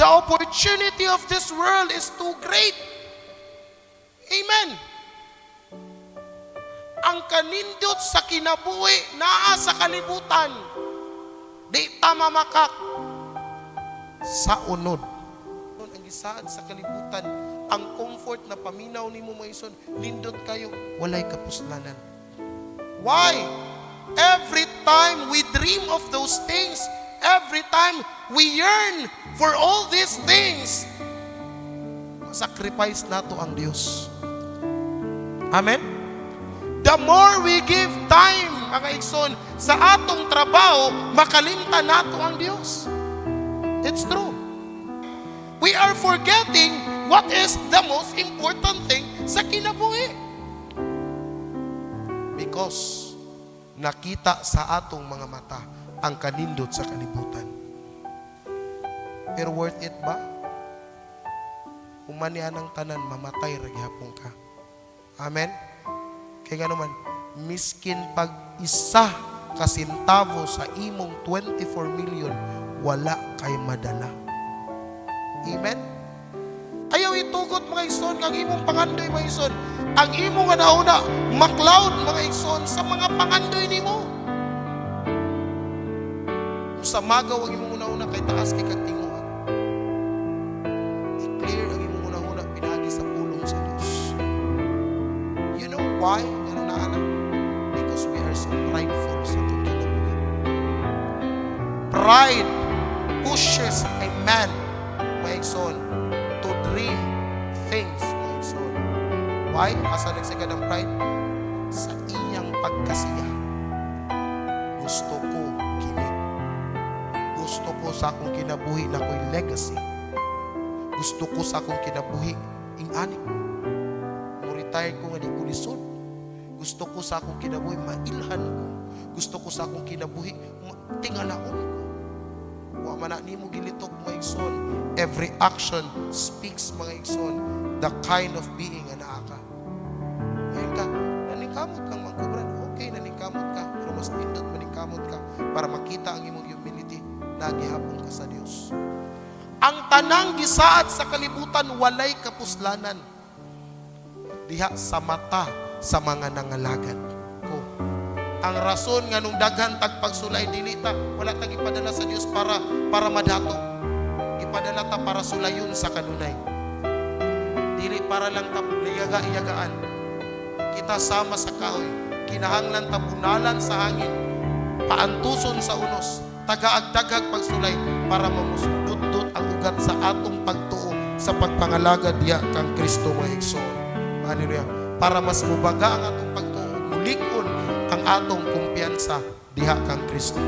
The opportunity of this world is too great. Amen. Ang kanindot sa kinabuhi naa sa kalibutan. Di tama makak sa unod. Ang gisaad sa kalibutan, ang comfort na paminaw ni mo maison, lindot kayo, walay kapuslanan. Why? Every time we dream of those things, every time we yearn for all these things, sacrifice nato ang Diyos. Amen? The more we give time, mga igsoon, sa atong trabaho, makalimtan nato ang Diyos. It's true. We are forgetting what is the most important thing sa kinabuhi. Because nakita sa atong mga mata ang kanindot sa kalibutan. Pero worth it ba? Umanian ang tanan, mamatay ragyapon ka. Amen? Kaya nga naman, miskin pag isa kasintavo sa imong 24 million, wala kay madala. Amen? Ayaw itugot mga igsoon, ang imong pangandoy mga igsoon. Ang imong nga nauna, maklaud mga igsoon sa mga pangandoy nimo. Sa magaw ang imong una-una kay taas kay kagtinguhan. I-clear ang imong una-una, pinagi sa pulong sa Diyos. You know why? Ano na anak? Because we are so prideful sa itong kinabuhi. Pride pushes a man, my son, to dream things, my son. Why? Asa nagsika ng pride? Sa iyang pagkasiya. Gusto ko kini. Gusto ko sa akong kinabuhi na ko'y legacy. Gusto ko sa akong kinabuhi ing-anik. Mo-retire ko nga di ko lisod. Gusto ko sa akong kinabuhi mailhan ko. Gusto ko sa akong kinabuhi tingalaon ko. Wa man na nimo gilitok mga igsoon. Every action speaks mga igsoon the kind of being nga naa ka. Ngayon ka, naningkamot lang mangkubran. Okay, naningkamot ka. Pero mas pindot maningkamot ka para makita ang imong humility na gihapon ka sa Dios. Ang tanang gisaad sa kalibutan walay kapuslanan. Diha sa mata sa mga nangalagad ko. Ang rason nga nung daghan tag pagsulay dilita, wala tag ipadala sa Dios para madato. Ipadala ta para sulayon sa kanunay. Dili para lang ta liyaga-iyagaan. Kita sama sa kahoy, kinahanglan ta bunalan sa hangin, paantuson sa unos, tagaagdaghag pagsulay para mamusudot ang ugat sa atong pagtuo sa pagpangalaga diya kang Kristo mga igsoon. Hallelujah. Para mas mubaga ang atong pagtuo, mulig-on ang atong kumpiyansa diha kang Kristo.